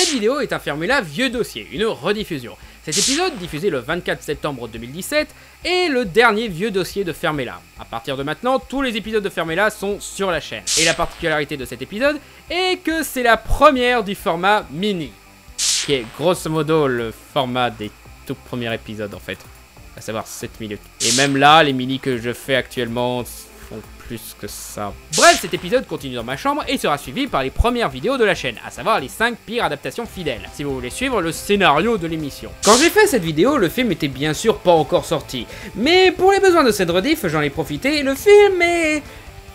Cette vidéo est un Fermela vieux dossier, une rediffusion. Cet épisode, diffusé le 24 septembre 2017, est le dernier vieux dossier de Fermela. A partir de maintenant, tous les épisodes de Fermela sont sur la chaîne. Et la particularité de cet épisode est que c'est la première du format mini, qui est grosso modo le format des tout premiers épisodes en fait, à savoir 7 minutes. Et même là, les mini que je fais actuellement font plus que ça. Bref, cet épisode continue dans ma chambre et sera suivi par les premières vidéos de la chaîne, à savoir les 5 pires adaptations fidèles, si vous voulez suivre le scénario de l'émission. Quand j'ai fait cette vidéo, le film était bien sûr pas encore sorti, mais pour les besoins de cette rediff, j'en ai profité et le film est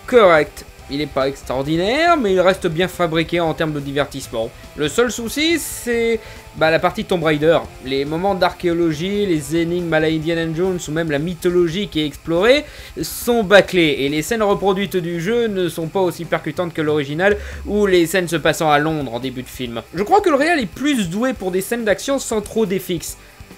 correct. Il est pas extraordinaire, mais il reste bien fabriqué en termes de divertissement. Le seul souci, c'est la partie Tomb Raider. Les moments d'archéologie, les énigmes à la Indiana Jones ou même la mythologie qui est explorée sont bâclés. Et les scènes reproduites du jeu ne sont pas aussi percutantes que l'original ou les scènes se passant à Londres en début de film. Je crois que le réal est plus doué pour des scènes d'action sans trop d'FX.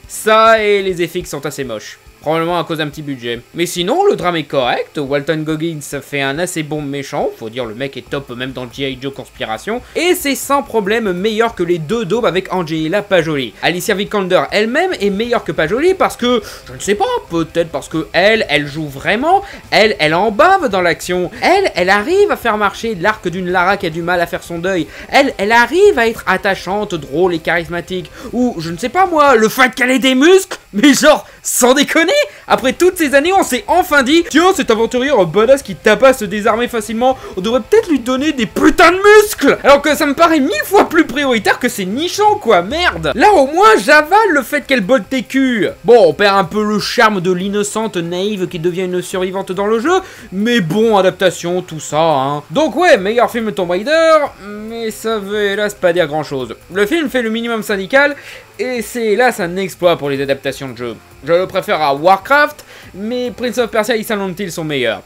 Ça et les FX sont assez moches. Probablement à cause d'un petit budget. Mais sinon, le drame est correct, Walton Goggins fait un assez bon méchant, faut dire le mec est top même dans G.I. Joe Conspiration, et c'est sans problème meilleur que les deux daubes avec Angela Pajoli. Alicia Vikander elle-même est meilleure que Pajoli parce que, je ne sais pas, peut-être parce que elle joue vraiment, elle en bave dans l'action, elle arrive à faire marcher l'arc d'une Lara qui a du mal à faire son deuil, elle arrive à être attachante, drôle et charismatique, ou je ne sais pas moi, le fait qu'elle ait des muscles, mais genre, sans déconner. Après toutes ces années, on s'est enfin dit, tiens, cet aventurier badass qui tabasse des armées facilement, on devrait peut-être lui donner des putains de muscles. Alors que ça me paraît 1000 fois plus prioritaire que ces nichons, quoi, merde. Là, au moins, j'avale le fait qu'elle botte tes culs. Bon, on perd un peu le charme de l'innocente naïve qui devient une survivante dans le jeu, mais bon, adaptation, tout ça, hein. Donc ouais, meilleur film Tomb Raider, mais ça veut hélas pas dire grand chose. Le film fait le minimum syndical, et c'est hélas un exploit pour les adaptations de jeux. Je le préfère à Warcraft, mais Prince of Persia et Silent Hill sont meilleurs.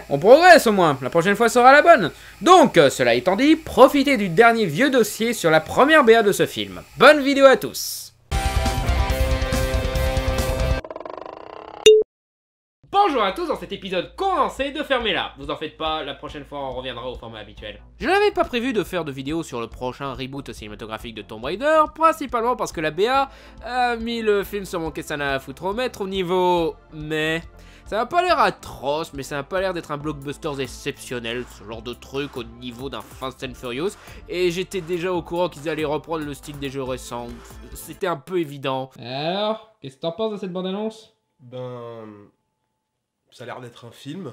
On progresse au moins, la prochaine fois sera la bonne. Donc, cela étant dit, profitez du dernier vieux dossier sur la première BA de ce film. Bonne vidéo à tous. Bonjour à tous dans cet épisode condensé de Fermela. Vous en faites pas, la prochaine fois on reviendra au format habituel. Je n'avais pas prévu de faire de vidéo sur le prochain reboot cinématographique de Tomb Raider, principalement parce que la BA a mis le film sur mon Kessana à foutromètre au niveau... mais... ça n'a pas l'air atroce, mais ça n'a pas l'air d'être un blockbuster exceptionnel, ce genre de truc au niveau d'un Fast and Furious, et j'étais déjà au courant qu'ils allaient reprendre le style des jeux récents, c'était un peu évident. Alors, qu'est-ce que t'en penses de cette bande-annonce? Ça a l'air d'être un film.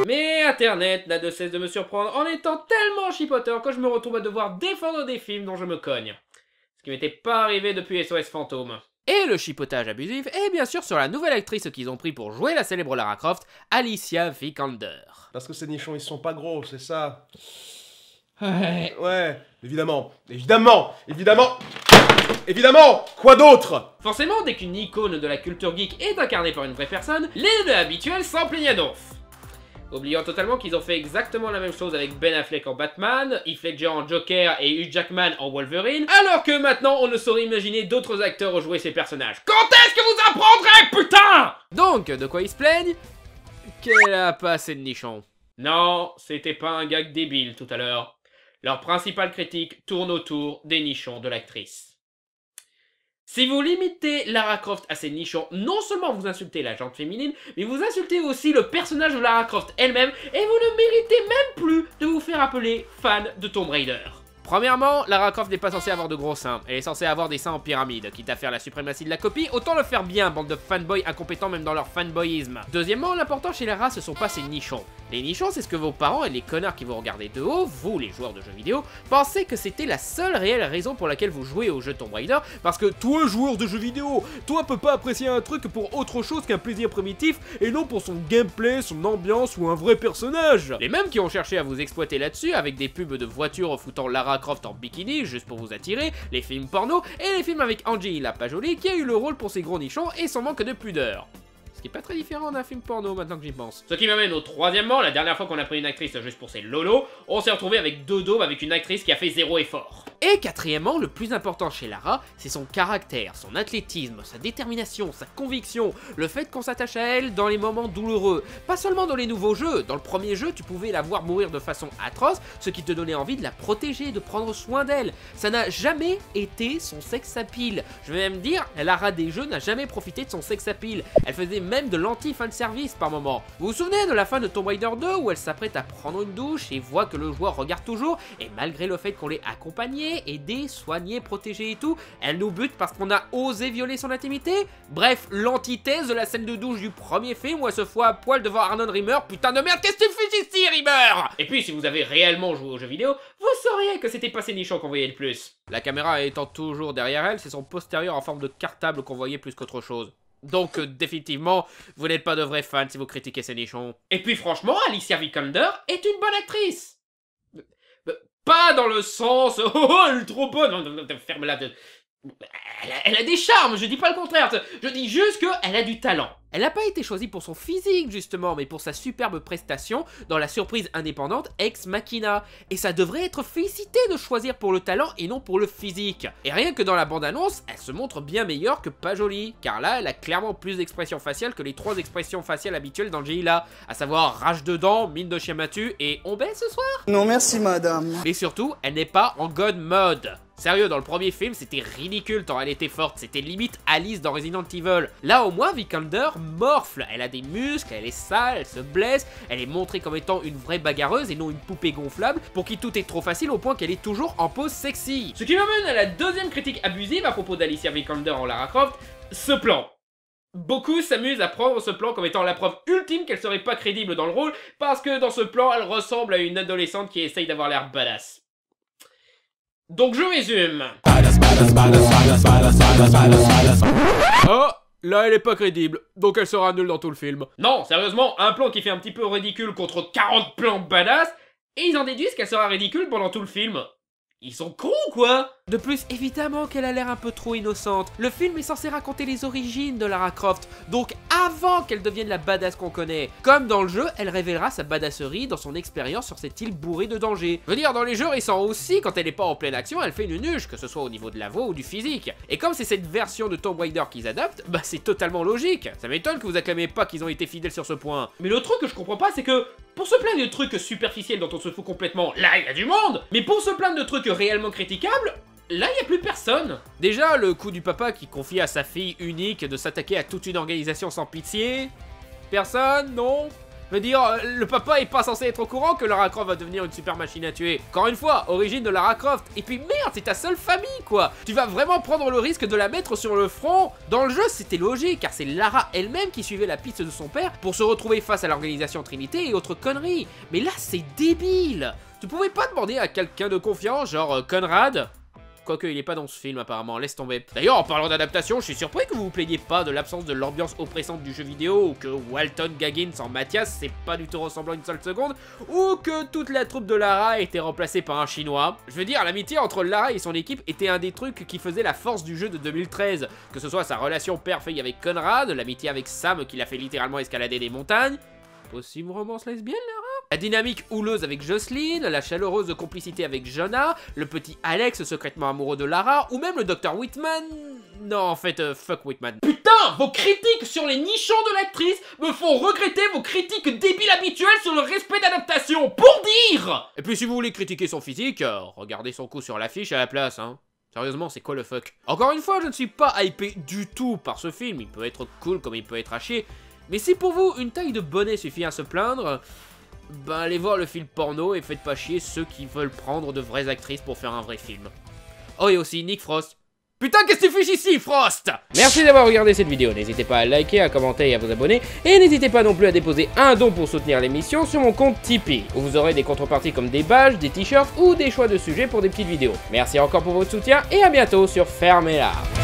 Mais Internet n'a de cesse de me surprendre en étant tellement chipoteur que je me retrouve à devoir défendre des films dont je me cogne. Ce qui m'était pas arrivé depuis SOS Fantôme. Et le chipotage abusif est bien sûr sur la nouvelle actrice qu'ils ont pris pour jouer la célèbre Lara Croft, Alicia Vikander. Parce que ces nichons ils sont pas gros, c'est ça? Ouais, évidemment. Quoi d'autre? Forcément, dès qu'une icône de la culture geek est incarnée par une vraie personne, les deux habituels s'en plaignent à donf. Oubliant totalement qu'ils ont fait exactement la même chose avec Ben Affleck en Batman, Heath Ledger en Joker et Hugh Jackman en Wolverine, alors que maintenant on ne saurait imaginer d'autres acteurs jouer ces personnages. Quand est-ce que vous apprendrez, putain? Donc, de quoi ils se plaignent? Qu'elle a pas assez de nichons. Non, c'était pas un gag débile tout à l'heure. Leur principale critique tourne autour des nichons de l'actrice. Si vous limitez Lara Croft à ses nichons, non seulement vous insultez la gente féminine, mais vous insultez aussi le personnage de Lara Croft elle-même, et vous ne méritez même plus de vous faire appeler fan de Tomb Raider. Premièrement, Lara Croft n'est pas censée avoir de gros seins, elle est censée avoir des seins en pyramide, quitte à faire la suprématie de la copie, autant le faire bien, bande de fanboys incompétents même dans leur fanboyisme. Deuxièmement, l'important chez Lara, ce sont pas ses nichons. Les nichons, c'est ce que vos parents et les connards qui vous regardez de haut, vous les joueurs de jeux vidéo, pensaient que c'était la seule réelle raison pour laquelle vous jouez au jeu Tomb Raider, parce que toi joueur de jeux vidéo, toi peux pas apprécier un truc pour autre chose qu'un plaisir primitif, et non pour son gameplay, son ambiance ou un vrai personnage. Les mêmes qui ont cherché à vous exploiter là-dessus, avec des pubs de voitures foutant Lara Croft en bikini, juste pour vous attirer, les films porno, et les films avec Angela Pajoli, qui a eu le rôle pour ses gros nichons et son manque de pudeur. Ce qui est pas très différent d'un film porno maintenant que j'y pense. Ce qui m'amène au troisièmement, la dernière fois qu'on a pris une actrice juste pour ses lolos, on s'est retrouvé avec deux daubes avec une actrice qui a fait zéro effort. Et quatrièmement, le plus important chez Lara, c'est son caractère, son athlétisme, sa détermination, sa conviction, le fait qu'on s'attache à elle dans les moments douloureux. Pas seulement dans les nouveaux jeux, dans le premier jeu, tu pouvais la voir mourir de façon atroce, ce qui te donnait envie de la protéger, de prendre soin d'elle. Ça n'a jamais été son sex appeal. Je vais même dire, Lara des jeux n'a jamais profité de son sex appeal. Elle faisait même de l'anti-fanservice par moment. Vous vous souvenez de la fin de Tomb Raider 2 où elle s'apprête à prendre une douche et voit que le joueur regarde toujours, et malgré le fait qu'on l'ait accompagnée, aider, soigner, protéger et tout, elle nous bute parce qu'on a osé violer son intimité? Bref, l'antithèse de la scène de douche du premier film où elle se fout à poil devant Arnold Rimmer. Putain de merde, qu'est-ce que tu fais ici, Rimmer? Et puis si vous avez réellement joué aux jeux vidéo, vous sauriez que c'était pas Sénichon qu'on voyait le plus. La caméra étant toujours derrière elle, c'est son postérieur en forme de cartable qu'on voyait plus qu'autre chose. Donc définitivement, vous n'êtes pas de vrais fans si vous critiquez Sénichon. Et puis franchement, Alicia Vikander est une bonne actrice. Pas dans le sens « Oh, elle est trop bonne !» Non, ferme-la. Elle a des charmes, je dis pas le contraire. Je dis juste qu'elle a du talent. Elle n'a pas été choisie pour son physique justement, mais pour sa superbe prestation dans la surprise indépendante Ex Machina. Et ça devrait être félicité de choisir pour le talent et non pour le physique. Et rien que dans la bande-annonce, elle se montre bien meilleure que pas jolie, car là, elle a clairement plus d'expressions faciales que les 3 expressions faciales habituelles dans J.I.L.A. à savoir rage de dents, mine de chien battu et on baisse ce soir? Non merci madame. Mais surtout, elle n'est pas en God mode. Sérieux, dans le premier film, c'était ridicule tant elle était forte, c'était limite Alice dans Resident Evil. Là, au moins, Vikander morfle, elle a des muscles, elle est sale, elle se blesse, elle est montrée comme étant une vraie bagarreuse et non une poupée gonflable, pour qui tout est trop facile au point qu'elle est toujours en pose sexy. Ce qui m'amène à la deuxième critique abusive à propos d'Alicia Vikander en Lara Croft, ce plan. Beaucoup s'amusent à prendre ce plan comme étant la preuve ultime qu'elle serait pas crédible dans le rôle, parce que dans ce plan, elle ressemble à une adolescente qui essaye d'avoir l'air badass. Donc je résume. Oh, là elle est pas crédible, donc elle sera nulle dans tout le film. Non, sérieusement, un plan qui fait un petit peu ridicule contre 40 plans badass, et ils en déduisent qu'elle sera ridicule pendant tout le film. Ils sont cons quoi? De plus, évidemment qu'elle a l'air un peu trop innocente. Le film est censé raconter les origines de Lara Croft, donc avant qu'elle devienne la badass qu'on connaît. Comme dans le jeu, elle révélera sa badasserie dans son expérience sur cette île bourrée de dangers. Je veux dire, dans les jeux récents aussi, quand elle est pas en pleine action, elle fait une nuge, que ce soit au niveau de la voix ou du physique. Et comme c'est cette version de Tomb Raider qu'ils adaptent, bah c'est totalement logique. Ça m'étonne que vous acclamez pas qu'ils ont été fidèles sur ce point. Mais le truc que je comprends pas, c'est que pour se plaindre de trucs superficiels dont on se fout complètement, là il y a du monde. Mais pour se plaindre de trucs réellement critiquables, là, il n'y a plus personne. Déjà, le coup du papa qui confie à sa fille unique de s'attaquer à toute une organisation sans pitié. Personne, non? Je veux dire, le papa est pas censé être au courant que Lara Croft va devenir une super machine à tuer. Encore une fois, origine de Lara Croft. Et puis merde, c'est ta seule famille, quoi. Tu vas vraiment prendre le risque de la mettre sur le front? Dans le jeu, c'était logique, car c'est Lara elle-même qui suivait la piste de son père pour se retrouver face à l'organisation Trinité et autres conneries. Mais là, c'est débile. Tu pouvais pas demander à quelqu'un de confiance, genre Conrad? Quoique, il est pas dans ce film apparemment, laisse tomber. D'ailleurs, en parlant d'adaptation, je suis surpris que vous vous plaigniez pas de l'absence de l'ambiance oppressante du jeu vidéo, ou que Walton Goggins en Mathias c'est pas du tout ressemblant une seule seconde, ou que toute la troupe de Lara était remplacée par un chinois. Je veux dire, l'amitié entre Lara et son équipe était un des trucs qui faisait la force du jeu de 2013, que ce soit sa relation père-fille avec Conrad, l'amitié avec Sam qui l'a fait littéralement escalader des montagnes, possible romance lesbienne, Lara? La dynamique houleuse avec Jocelyn, la chaleureuse complicité avec Jonah, le petit Alex secrètement amoureux de Lara, ou même le Dr Whitman... Non, en fait, fuck Whitman. Putain, vos critiques sur les nichons de l'actrice me font regretter vos critiques débiles habituelles sur le respect d'adaptation, pour dire. Et puis si vous voulez critiquer son physique, regardez son coup sur l'affiche à la place, hein. Sérieusement, c'est quoi le fuck? Encore une fois, je ne suis pas hypé du tout par ce film, il peut être cool comme il peut être à chier, mais si pour vous, une taille de bonnet suffit à se plaindre... Ben allez voir le film porno et faites pas chier ceux qui veulent prendre de vraies actrices pour faire un vrai film. Oh et aussi Nick Frost. Putain, qu'est-ce que tu fais ici, Frost? Merci d'avoir regardé cette vidéo, n'hésitez pas à liker, à commenter et à vous abonner, et n'hésitez pas non plus à déposer un don pour soutenir l'émission sur mon compte Tipeee, où vous aurez des contreparties comme des badges, des t-shirts ou des choix de sujets pour des petites vidéos. Merci encore pour votre soutien, et à bientôt sur Fermez-la.